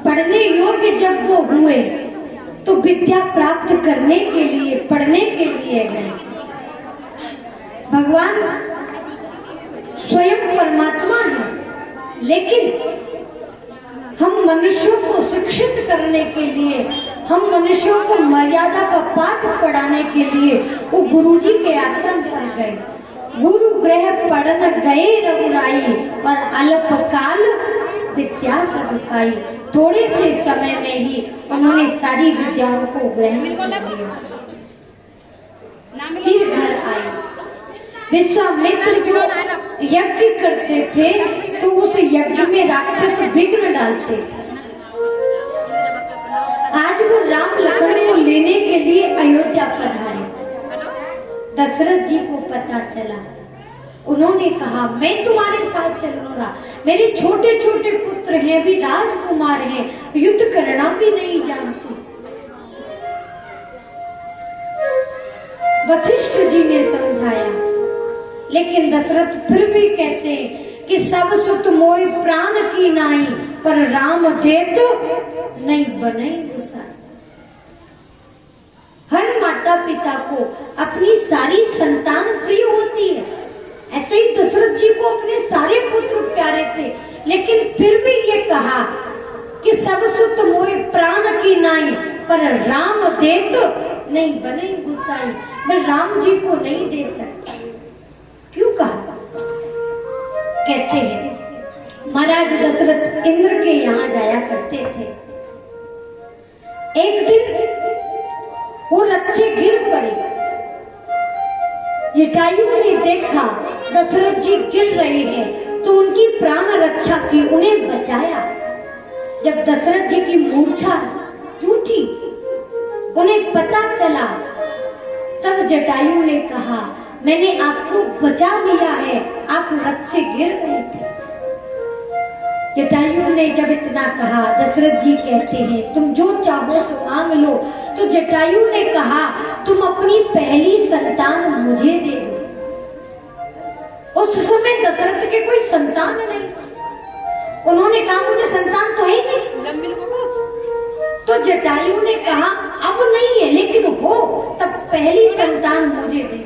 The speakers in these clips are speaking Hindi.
पढ़ने योग्य जब वो हुए तो विद्या प्राप्त करने के लिए, पढ़ने के लिए गए। भगवान स्वयं परमात्मा है, लेकिन हम मनुष्यों को शिक्षित करने के लिए, हम मनुष्यों को मर्यादा का पाठ पढ़ाने के लिए वो गुरुजी के आश्रम पर गए। गुरु गृह पढ़न गए रघुराई, और अल्पकाल विद्या सब पाई। थोड़े से समय में ही उन्होंने सारी विद्याओं को ग्रहण कर लिया। फिर घर आए। विश्वामित्र जो यज्ञ करते थे तो उस यज्ञ में राक्षस विघ्न डालते थे। आज वो राम लखन को लेने के लिए अयोध्या पधारे। दशरथ जी को पता चला, उन्होंने कहा मैं तुम्हारे साथ चलूंगा, मेरे छोटे छोटे पुत्र हैं, भी राजकुमार हैं, युद्ध करना भी नहीं जानते। वशिष्ठ जी ने समझाया, लेकिन दशरथ फिर भी कहते कि सब सुत मोय प्राण की नाई, पर राम देत नहीं बने गुसाई। हर माता पिता को अपनी सारी संतान प्रिय होती है, ऐसे ही दशरथ जी को अपने सारे पुत्र प्यारे थे, लेकिन फिर भी ये कहा कि सब सुत मोय प्राण की नाई, पर राम देत नहीं बने गुसाई। मैं राम जी को नहीं दे सकता। क्यों कहा? कहते हैं महाराज दशरथ इंद्र के यहाँ जाया करते थे। एक दिन वो रथसे गिर पड़े। जटायु ने देखा दशरथ जी गिर रहे हैं तो उनकी प्राण रक्षा की, उन्हें बचाया। जब दशरथ जी की मूर्छा टूटी, उन्हें पता चला, तब जटायु ने कहा मैंने आपको बचा लिया है, आप रथ से गिर गए थे। जटायु ने जब इतना कहा, दशरथ जी कहते हैं तुम जो चाहो सो मांग लो। तो जटायु ने कहा तुम अपनी पहली संतान मुझे दे दो। उस समय दशरथ के कोई संतान नहीं। उन्होंने कहा मुझे संतान तो है नहीं। तो जटायु ने कहा अब नहीं है, लेकिन हो तब पहली संतान मुझे दे दे।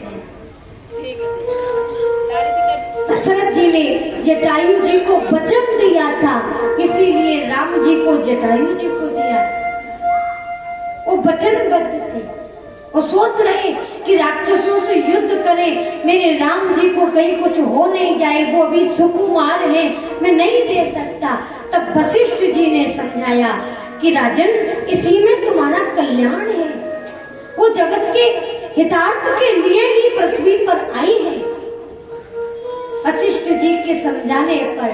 दशरथ जी ने जटायु जी को वचन दिया था, इसीलिए राम जी को जटायु जी को दिया। वो वचनबद्ध थे। वो सोच रहे कि राक्षसों से युद्ध करें, मेरे राम जी को कहीं कुछ हो नहीं जाए, वो अभी सुकुमार है, मैं नहीं दे सकता। तब वशिष्ठ जी ने समझाया कि राजन, इसी में तुम्हारा कल्याण है। वो जगत के हितार्थ के लिए ही पृथ्वी पर आई है। वशिष्ठ जी के समझाने पर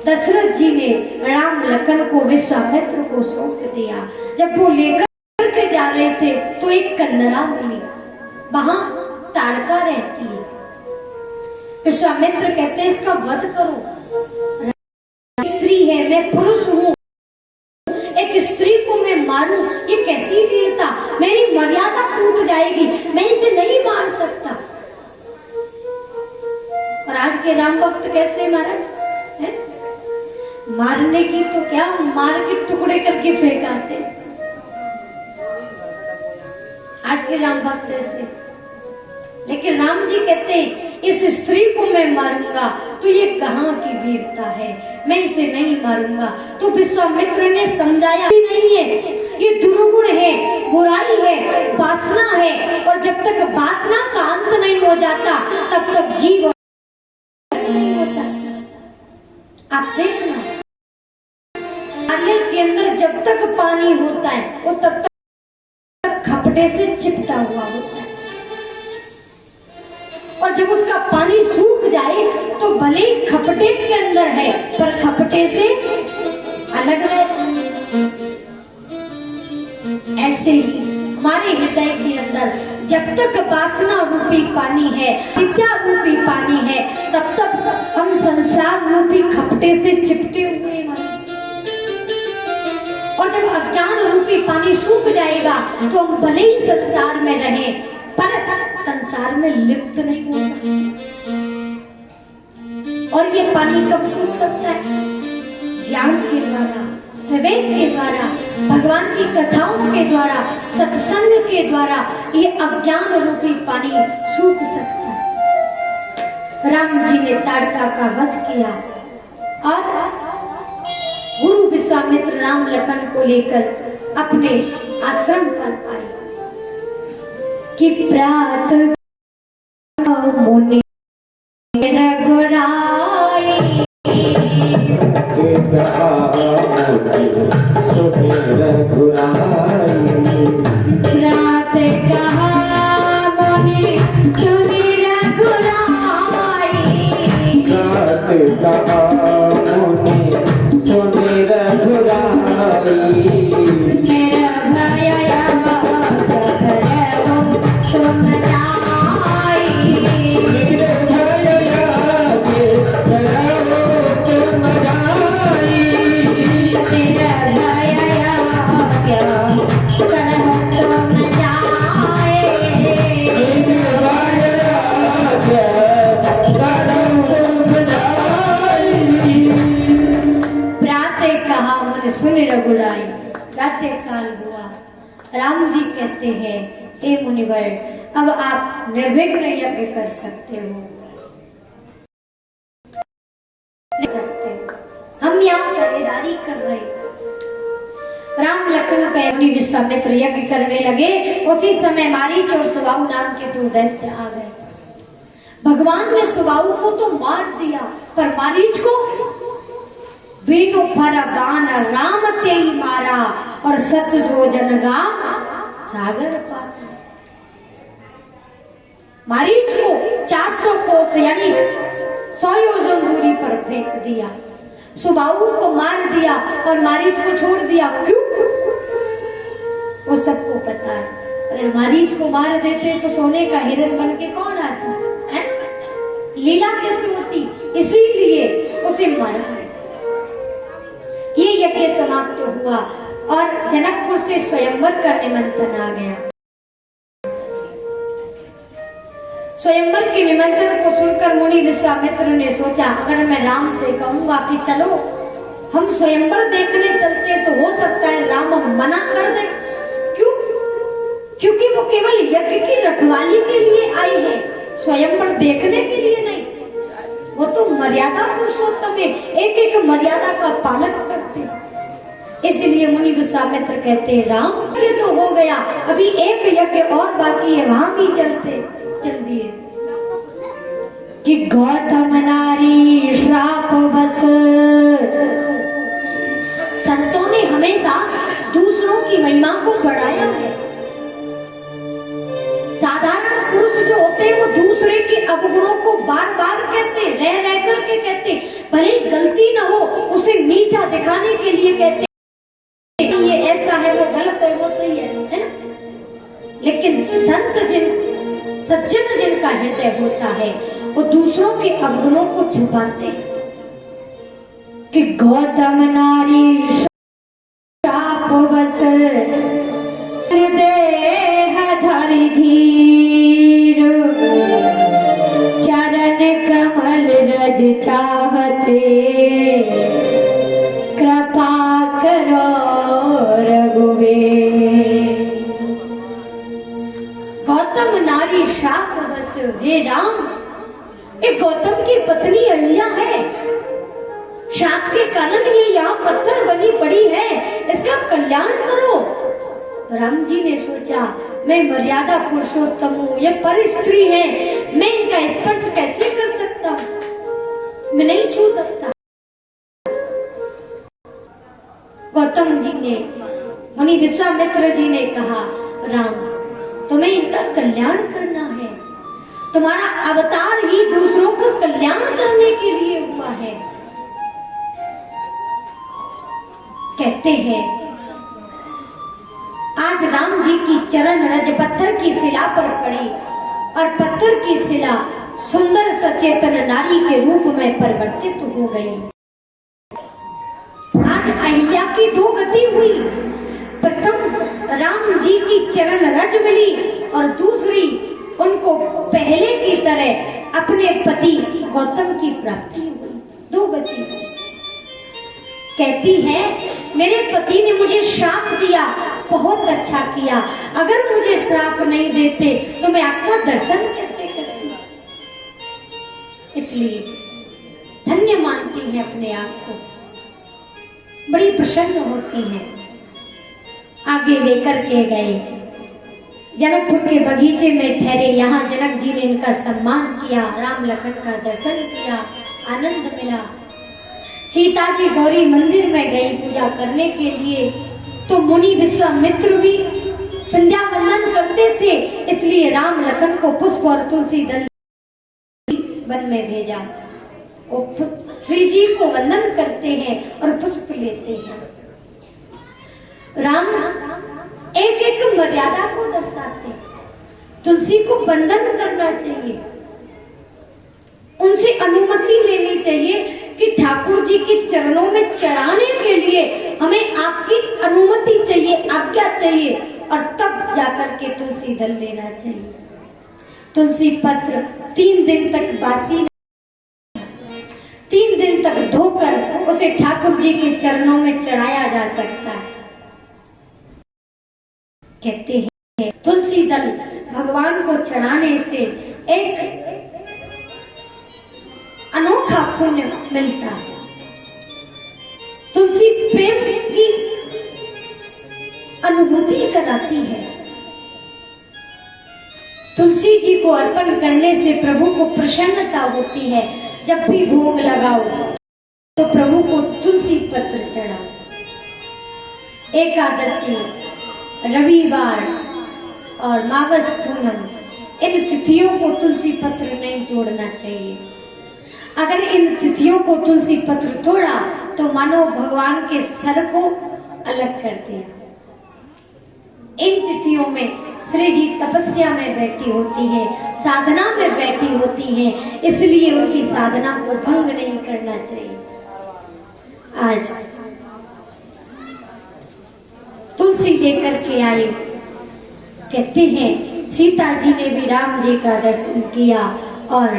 दशरथ जी ने राम लखन को विश्वामित्र को सौंप दिया। जब वो लेकर के जा रहे थे तो एक कंदरा मिली, वहां ताड़का रहती है। विश्वामित्र कहते हैं इसका वध करो, स्त्री है, मैं पुरुष हूँ, एक स्त्री को मैं मारूं, ये कैसी वीरता, मेरी मर्यादा टूट जाएगी, मैं इसे नहीं मार सकता। और आज के राम भक्त कैसे महाराज है? मारने की तो क्या, मार के टुकड़े करके फेंकाते। आज के राम भक्त ऐसे। लेकिन राम जी कहते हैं इस स्त्री को मैं मारूंगा तो ये कहाँ की वीरता है, मैं इसे नहीं मारूंगा। तो विश्वामित्र ने समझाया नहीं है, ये दुर्गुण है, बुराई है, वासना है, और जब तक वासना का अंत नहीं हो जाता तब तक जीव नहीं हो सकता। आप देखना नारियल के अंदर जब तक पानी होता है वो तब तक खपटे से चिपटा हुआ होता है, और जब उसका पानी सूख जाए तो भले ही खपटे के अंदर है पर खपटे से अलग रहता है। ऐसे ही हमारे हृदय के अंदर जब तक वासना रूपी पानी है, विद्या रूपी पानी है, तब तक हम संसार रूपी खपटे से चिपटे हुए हैं। और जब अज्ञान रूपी पानी सूख जाएगा तो हम भले ही संसार में रहें पर संसार में लिप्त नहीं हो सकते। और ये पानी कब सूख सकता है? ज्ञान के द्वारा, विवेक के द्वारा, भगवान की कथाओं के द्वारा, सत्संग के द्वारा ये अज्ञान रूपी पानी सूख सकता है। राम जी ने ताड़का का वध किया और गुरु विश्वामित्र राम लखन को लेकर अपने आश्रम पर आए कि प्रातः मुनि रघुराई रात कहा मुनि सुनि रघुराई, रात कहा मुनि सुनि रघुराई, मेरा भय तुम जाई, मेरे भय तुम जाई, मेरा भय तुम जाए, प्रातः कहा मुनि सुनि रघुराई। प्रातः काल हुआ, राम जी कहते हैं हे मुनिवर अब आप निर्विघ्न यज्ञ कर सकते हो। नहीं सकते, हम यहाँ पहरेदारी कर रहे हैं। राम लखन पे मुनि विश्वामित्र यज्ञ करने लगे। उसी समय मारीच और सुबाहु नाम के दो दैत्य आ गए। भगवान ने सुबाहु को तो मार दिया, पर मारीच को बीनो भर बाण राम ते ही मारा और सत जो जनगा सागर पार। मारीच को 400 कोस यानी 100 योजन दूरी पर फेंक दिया। सुबाहु को मार दिया और मारीच को छोड़ दिया। क्यों? वो सबको पता है, अगर मारीच को मार देते तो सोने का हिरण बन के कौन आता है? लीला कैसे होती, इसीलिए उसे मारा। ये यज्ञ समाप्त हुआ और जनकपुर से स्वयंवर का निमंत्रण आ गया। स्वयंवर के निमंत्रण को सुनकर मुनि विश्वामित्र ने सोचा अगर मैं राम से कहूंगा कि चलो हम स्वयंवर देखने चलते तो हो सकता है राम मना कर दे। क्यों? क्योंकि वो केवल यज्ञ की रखवाली के लिए आई है, स्वयंवर देखने के लिए नहीं। वो तो मर्यादा पुरुषोत्तम है, एक एक मर्यादा का पालन करते हैं। इसलिए मुनि विश्वामित्र कहते हैं राम ये तो हो गया, अभी एक यज्ञ और बाकी है, वहां भी चलते। चल दिए कि गौतम नारी श्राप बस। संतों ने हमेशा दूसरों की महिमा को बढ़ाया है। साधारण पुरुष जो होते हैं वो दूसरे के अवगुणों को बार बार कहते, रह रह करके कहते, भले गलती न हो उसे नीचा दिखाने के लिए कहते ये ऐसा है, वो गलत है, वो सही है ना? लेकिन संत सज्जन जिनका हृदय होता है वो दूसरों के अवगुणों को छुपाते हैं। कि गौतम नारी श्राप बस देह धरि धीर, चरण कमल रज चाहते, कृपा करो रघुवीर। गौतम नारी शाप बस। हे राम, ये गौतम की पत्नी अहिल्या है, शाप के कारण ये यहाँ पत्थर बनी पड़ी है, इसका कल्याण करो। राम जी ने सोचा मैं मर्यादा पुरुषोत्तम हूँ, ये पर स्त्री है, मैं इनका स्पर्श कैसे कर सकता हूँ, मैं नहीं छू सकता। गौतम जी ने, मुनि विश्वामित्र जी ने कहा राम तुम्हें इनका कल्याण करना है, तुम्हारा अवतार ही दूसरों का कल्याण करने के लिए हुआ है। कहते हैं आज राम जी की चरण रज पत्थर की शिला पर पड़ी और पत्थर की शिला सुंदर सचेतन नारी के रूप में परिवर्तित हो गई। आज अहिल्या की दो गति हुई, प्रथम राम जी की चरण रज मिली और दूसरी उनको पहले की तरह अपने पति गौतम की प्राप्ति हुई। दो गति। कहती है मेरे पति ने मुझे श्राप दिया, बहुत अच्छा किया, अगर मुझे श्राप नहीं देते तो मैं आपका दर्शन कैसे करती। इसलिए धन्य मानती हैं अपने आप को, बड़ी प्रसन्न होती हैं। आगे लेकर के गए, जनकपुर के बगीचे में ठहरे। यहाँ जनक जी ने इनका सम्मान किया, राम लखन का दर्शन किया, आनंद मिला। सीता जी गौरी मंदिर में गई पूजा करने के लिए, तो मुनि विश्वामित्र भी संध्या वंदन करते थे, इसलिए राम लखन को पुष्प और तुलसी दल वन में भेजा। वो श्री जी को वंदन करते हैं और पुष्प लेते हैं। राम एक एक मर्यादा को दर्शाते हैं। तुलसी को वंदन करना चाहिए, उनसे अनुमति लेनी चाहिए कि ठाकुर जी के चरणों में चढ़ाने के लिए हमें आपकी अनुमति चाहिए, आज्ञा चाहिए, और तब जाकर के तुलसी दल लेना चाहिए। तुलसी पत्र 3 दिन तक बासी, 3 दिन तक धोकर उसे ठाकुर जी के चरणों में चढ़ाया जा सकता है। कहते हैं तुलसी दल भगवान को चढ़ाने से एक अनोखा पुण्य मिलता है। तुलसी प्रेम की अनुभूति कराती है। तुलसी जी को अर्पण करने से प्रभु को प्रसन्नता होती है। जब भी भोग लगाओ तो प्रभु को तुलसी पत्र चढ़ाओ। एकादशी, रविवार और मावस पूनम, इन तिथियों को तुलसी पत्र नहीं तोड़ना चाहिए। अगर इन तिथियों को तुलसी पत्र तोड़ा तो मानो भगवान के सर को अलग कर दिया। इन तिथियों में श्री जी तपस्या में बैठी होती है, साधना में बैठी होती है, इसलिए उनकी साधना को भंग नहीं करना चाहिए। आज तुलसी लेकर के आए। कहते हैं सीता जी ने भी राम जी का दर्शन किया और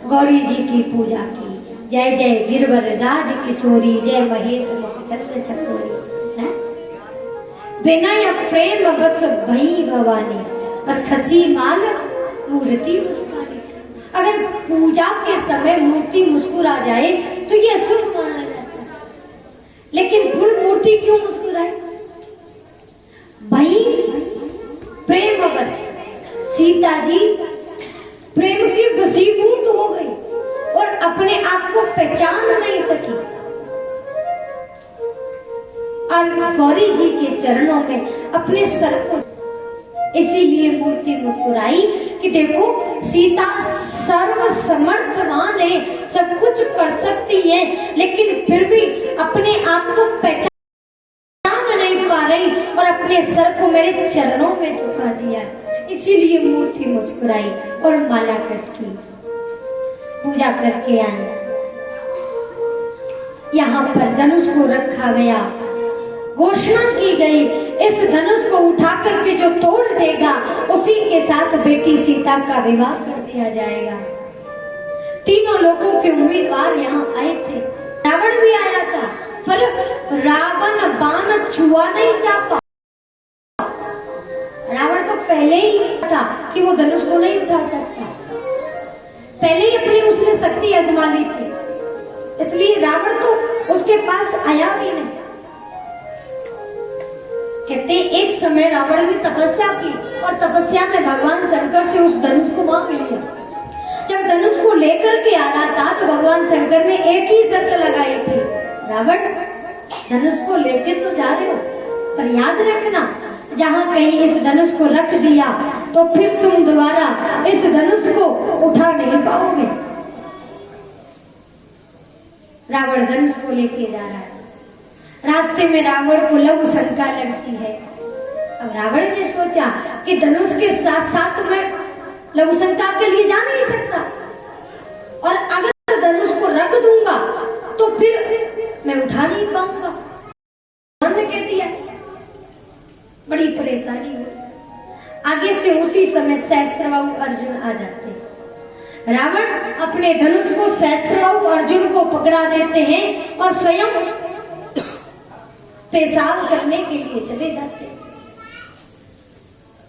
गौरी जी की पूजा की। जय जय गिरवर राज किशोरी, जय महेश मुखचंद्र चकोरी। विनय प्रेम बस भई भवानी, और खसी माल मूर्ति मुस्कुराई। अगर पूजा के समय मूर्ति मुस्कुरा जाए तो ये शुभ माना जाता है, लेकिन फूल मूर्ति क्यों मुस्कुराए? भई प्रेम बस, सीता जी प्रेम की वशीभूत हो गई और अपने आप को पहचान नहीं सकी। और गौरी जी के चरणों में अपने सर को, इसीलिए मूर्ति मुस्कुराई कि देखो सीता सर्व समर्थवान है, सब कुछ कर सकती है, लेकिन फिर भी अपने आप को पहचान नहीं पा रही और अपने सर को मेरे चरणों में झुका दिया। इसीलिए मूर्ति मुस्कुराई और माला कस की पूजा करके आई। यहाँ पर धनुष को रखा गया, घोषणा की गई इस धनुष को उठा करके जो तोड़ देगा उसी के साथ बेटी सीता का विवाह कर दिया जाएगा। तीनों लोगों के उम्मीदवार यहाँ आए थे। रावण भी आया था, पर रावण बाण छुआ नहीं चाहता। रावण तो पहले ही था कि वो धनुष को नहीं उठा सकता, पहले ही अपनी उसने शक्ति आजमा ली थी, इसलिए रावण तो उसके पास आया भी नहीं। कहते एक समय रावण ने तपस्या की और तपस्या में भगवान शंकर से उस धनुष को मांग लिया। जब धनुष को लेकर के आ रहा था तो भगवान शंकर ने एक ही शर्त लगाई थी, रावण धनुष को लेके तो जा रहे हो, पर याद रखना जहाँ कहीं इस धनुष को रख दिया तो फिर तुम दोबारा इस धनुष को उठा नहीं पाओगे। रावण धनुष को लेके जा रहा है। रास्ते में रावण को लघु शंका लगती है। अब रावण ने सोचा कि धनुष के साथ साथ मैं लघु शंका के लिए जा नहीं सकता, और अगर धनुष को रख दूंगा तो फिर मैं उठा नहीं पाऊंगा। ने कह दिया, बड़ी परेशानी हुई। आगे से उसी समय सहस्त्रबाहु अर्जुन आ जाते हैं। रावण अपने धनुष को सहस्त्रबाहु अर्जुन को पकड़ा देते हैं और स्वयं पेशाब करने के लिए चले जाते,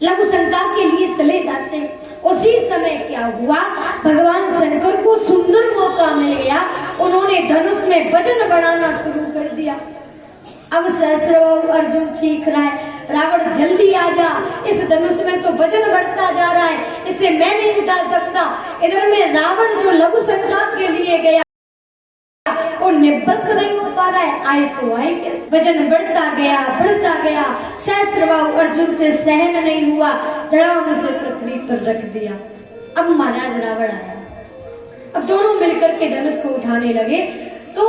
लघु संकार के लिए चले जाते। उसी समय क्या हुआ, भगवान शंकर को सुंदर मौका मिल गया, उन्होंने धनुष में वजन बढ़ाना शुरू कर दिया। अब सहस्त्रबाहु अर्जुन चीख रहा है, रावण जल्दी आ जा, इस धनुष में तो वजन बढ़ता जा रहा है, इसे मैं नहीं उठा सकता। इधर में रावण जो लघु संकार के लिए गया वो निवृत्त नहीं हो पा रहा है, आए तो आए कैसे। वजन बढ़ता गया, सहस्त्रबाहु अर्जुन से सहन नहीं हुआ, धड़ाम से पृथ्वी पर रख दिया। अब महाराज रावण आया, अब दोनों मिलकर के धनुष को उठाने लगे तो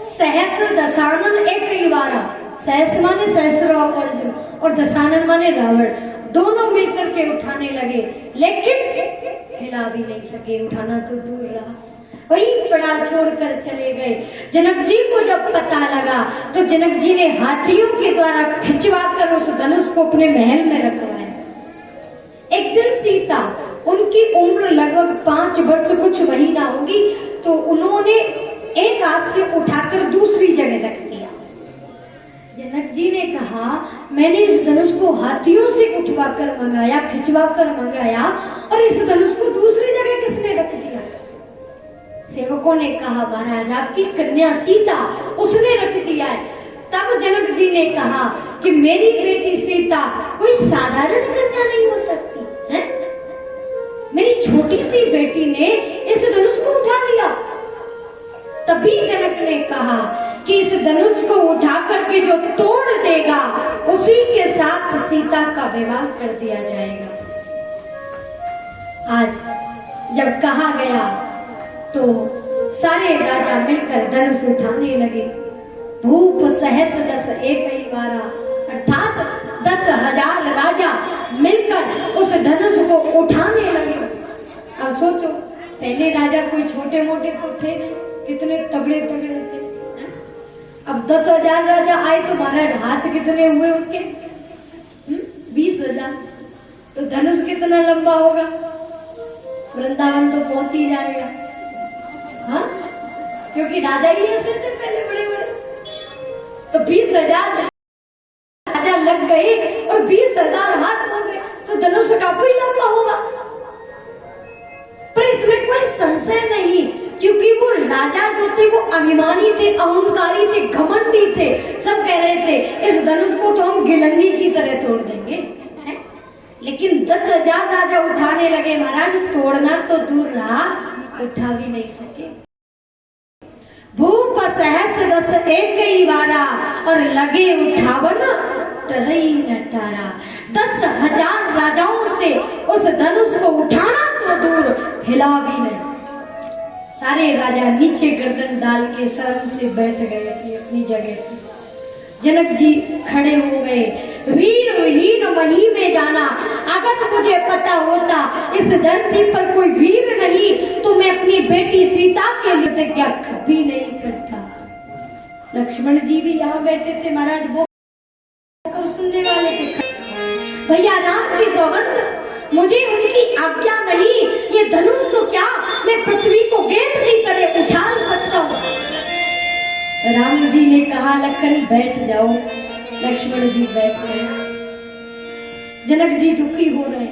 सहस्र दशानन एक ही बार, सहस्र माने सहस्त्रबाहु अर्जुन और दशानन माने रावण, दोनों मिलकर के उठाने लगे, लेकिन हिला भी नहीं सके, उठाना तो दूर रहा, वही पड़ा छोड़कर चले गए। जनक जी को जब पता लगा तो जनक जी ने हाथियों के द्वारा खिंचवा कर उस धनुष को अपने महल में रखवाया। एक दिन सीता, उनकी उम्र लगभग 5 वर्ष कुछ महीना होगी, तो उन्होंने एक हाथ से उठाकर दूसरी जगह रख दिया। जनक जी ने कहा, मैंने इस धनुष को हाथियों से उठवा कर मंगाया, खिंचवा कर मंगाया, और इस धनुष को दूसरी जगह किसने रख दिया? सेवकों ने कहा, महाराज आपकी कन्या सीता, उसने रख दिया है। तब जनक जी ने कहा कि मेरी बेटी सीता कोई साधारण कन्या नहीं हो सकती है, मेरी छोटी सी बेटी ने इस धनुष को उठा लिया। तभी जनक ने कहा कि इस धनुष को उठा करके जो तोड़ देगा उसी के साथ सीता का विवाह कर दिया जाएगा। आज जब कहा गया तो सारे राजा मिलकर धनुष उठाने लगे। भूप सहस्र दस एक ही बारा, अर्थात 10,000 राजा मिलकर उस धनुष को उठाने लगे। अब सोचो, पहले राजा कोई छोटे मोटे तो थे नहीं, कितने तगड़े तगड़े थे। अब 10,000 राजा आए तो महाराज हाथ कितने हुए उनके? 20,000। तो धनुष कितना लंबा होगा? वृंदावन तो पहुंच ही जाएगा, हाँ, क्योंकि राजा ही ऐसे थे पहले बड़े बड़े। तो 20,000 राजा लग गए और 20,000 हाथ हो गए, तो धनुष काफी लंबा होगा। पर इसमें कोई संशय नहीं, क्योंकि वो राजा जो थे वो अभिमानी थे, अहंकारी थे, घमंडी थे। सब कह रहे थे इस धनुष को तो हम गिलंगी की तरह तोड़ देंगे, है? लेकिन 10,000 राजा उठाने लगे। महाराज तोड़ना तो दूर रहा, उठा भी नहीं सके। भूप सहस्र दस एक ही बारा, और लगे उठावन तरई न टारा। 10,000 राजाओं से उस धनुष को उठाना तो दूर, हिला भी नहीं। सारे राजा नीचे गर्दन डाल के शर्म से बैठ गए थे अपनी जगह पे। जनक जी खड़े हो गए, वीर विहीन वहीं में जाना, अगर मुझे पता होता इस धरती पर कोई वीर नहीं तो मैं अपनी बेटी सीता के लिए प्रतिज्ञा कभी नहीं करता। लक्ष्मण जी भी यहाँ बैठे थे, महाराज वो सुनने वाले थे। भैया राम की सौगंध, मुझे उनकी आज्ञा नहीं, ये धनुष तो क्या मैं पृथ्वी को गेंद की तरह उछाल सकता हूँ। राम जी ने कहा, लखन बैठ जाओ। लक्ष्मण जी बैठ गए। जनक जी दुखी हो रहे,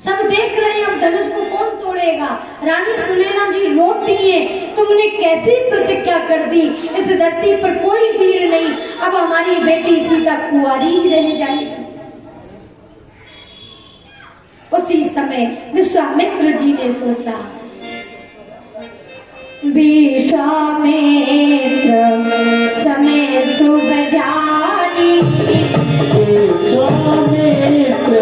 सब देख रहे हैं अब धनुष को कौन तोड़ेगा। रानी सुनैना जी रोती है, तुमने कैसी प्रतिज्ञा कर दी, इस धरती पर कोई वीर नहीं, अब हमारी बेटी सीता कुंवारी ही रह जाएगी। उसी समय विश्वामित्र जी ने सोचा, विश्वामित्र समय शुभ जानी, विश्वामित्र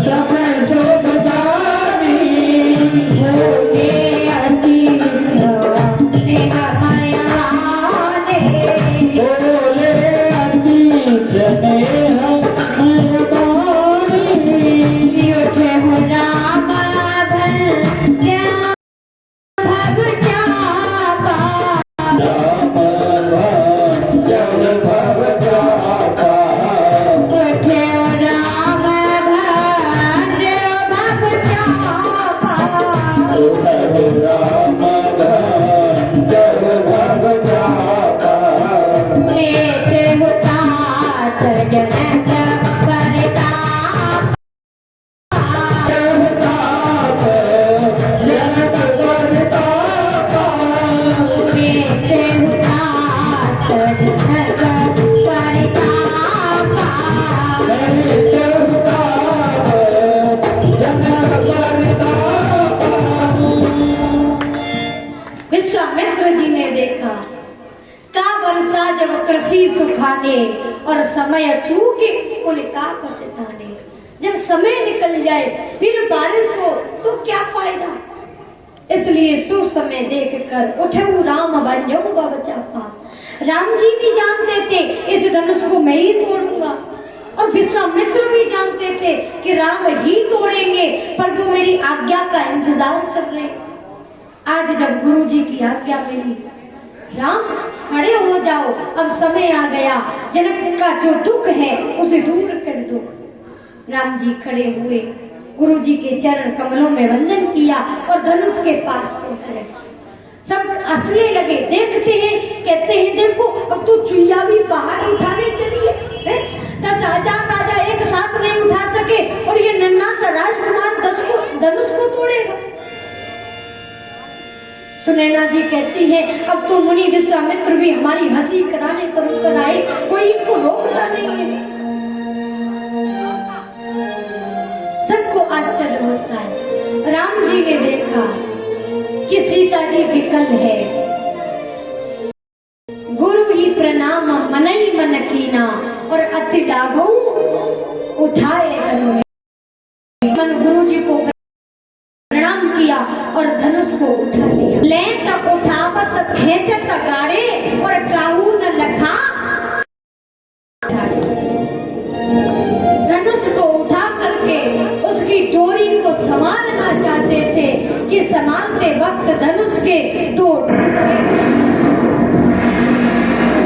समय शुभ जानी, बोले अति स्नेह मयाने, बोले अति स्नेह मयानी, उठे हो राम राम भजन भव विश्वामित्र जी ने देखा का वर्षा जब कृषि सुखाने और समय चूके उनका पछताने। जब समय निकल जाए फिर बारिश हो तो क्या फायदा। इसलिए सु समय देख कर उठऊ राम बन जाऊं बचापा। राम जी भी जानते थे इस धनुष को मैं ही तोड़ूंगा और विश्वामित्र भी जानते थे कि राम ही तोड़ेंगे, पर वो मेरी आज्ञा का इंतजार कर रहे। आज जब गुरु जी की आज्ञा मिली, राम खड़े हो जाओ, अब समय आ गया, जनक का जो दुख है उसे दूर कर दो। राम जी खड़े हुए, गुरु जी के चरण कमलों में वंदन किया और धनुष के पास पहुंच रहे। सब हंसने लगे, देखते हैं, कहते हैं देखो अब तो चुईया भी पहाड़ उठाने चली है। 10,000 राजा एक साथ नहीं उठा सके और ये नन्हा सा राजकुमार धनुष को तोड़ेगा। सुनैना जी कहती है अब तो मुनि विश्वामित्र भी हमारी हंसी कराने पर उतर आए, कोई इनको रोकता नहीं है। सबको आश्चर्य होता है। राम जी ने देखा कि सीता जी विकल है। गुरु ही प्रणाम मनई मन कीना और अति लाभो उठाए मन। गुरु जी को प्रणाम किया और धनुष को उठा लिया। लें तक उठावत खेचत गाड़े और काहू न लखा। धनुष को उठा करके उसकी डोरी को संभालना चाहते थे कि संभालते वक्त धनुष के दो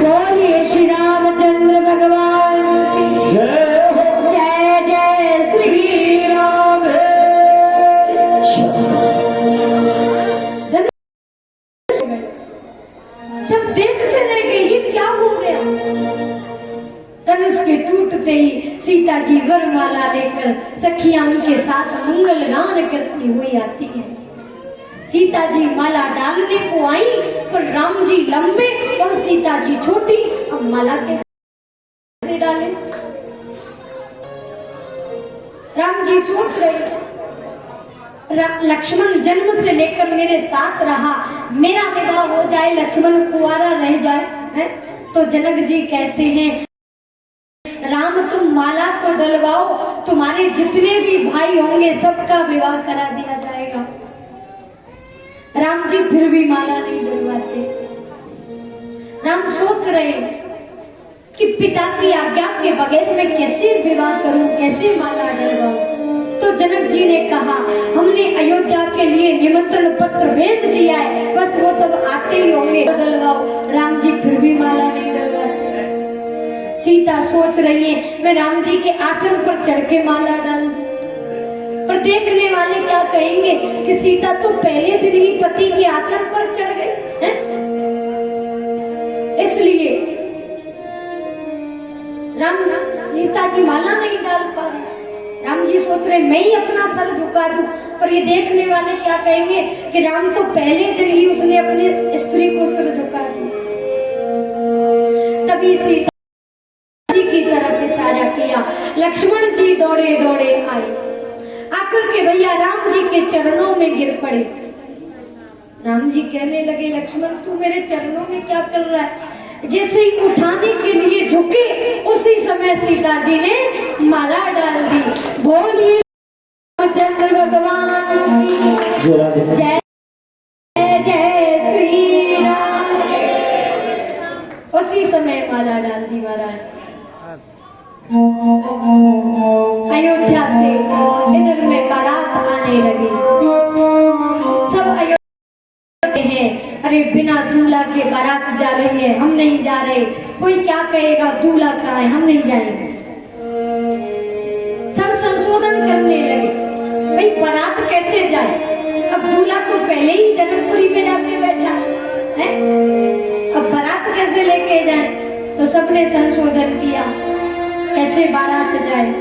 बोलिए श्री रामचंद्र भगवान जय हो। जय जय श्री राम। सब देखते रह गए ये क्या हो गया। धनुष के टूटते ही सीता जी वरमाला लेकर सखियां उनके साथ मंगल गान करती हुई आती है। सीता जी माला डालने को आई पर राम जी लंबे और सीता जी छोटी, अब माला कैसे डाले। राम जी सोच रहे लक्ष्मण जन्म से लेकर मेरे साथ रहा, मेरा विवाह हो जाए, लक्ष्मण कुंवारा रह जाए है? तो जनक जी कहते हैं राम तुम माला तो डलवाओ, तुम्हारे जितने भी भाई होंगे सबका विवाह करा दिया जाएगा। राम जी फिर भी माला नहीं डलवाते। राम सोच रहे कि पिता की आज्ञा के बगैर मैं कैसे विवाह करूं, कैसे माला डलवाऊं। तो जनक जी ने कहा हमने अयोध्या के लिए निमंत्रण पत्र भेज दिया है, बस वो सब आते ही होंगे, डलवाओ। राम जी फिर भी माला नहीं डलवाते। सीता सोच रही है मैं राम जी के आसन पर चढ़ के माला डाल दूं, पर देखने वाले क्या कहेंगे कि सीता तो पहले दिन ही पति के आसन पर चढ़ गई है? इसलिए सीता जी माला नहीं डाल पा रही। राम जी सोच रहे मैं ही अपना सर झुका दूं, पर ये देखने वाले क्या कहेंगे कि राम तो पहले दिन ही उसने अपनी स्त्री को सिर झुका दिया। तभी सीता जी की तरफ इशारा किया, लक्ष्मण जी दौड़े दौड़े आए, आकर के भैया राम जी के चरणों में गिर पड़े। राम जी कहने लगे लक्ष्मण तू मेरे चरणों में क्या कर रहा है। जैसे ही उठाने के लिए झुके उसी समय सीता जी ने माला डाल दी। बोलिए चंद्र भगवान की जय जय श्री राम। उसी समय माला डाल दी महाराज। अयोध्या से इधर में बारात आने लगी। सब अयोध्या हैं, अरे बिना दूल्हा के बारात जा रही है, हम नहीं जा रहे, कोई क्या कहेगा, दूल्हा कहाँ है, हम नहीं जाएंगे। सब संशोधन करने लगे, भाई बारात कैसे जाए, अब दूल्हा तो पहले ही जनकपुरी में जाके बैठा है, अब बारात कैसे लेके जाए। तो सबने संशोधन किया, कैसे बारात जाए?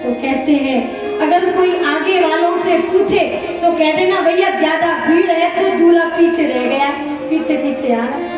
तो कहते हैं अगर कोई आगे वालों से पूछे तो कह देना भैया ज्यादा भीड़ है तो दूल्हा पीछे रह गया, पीछे पीछे आ रहा।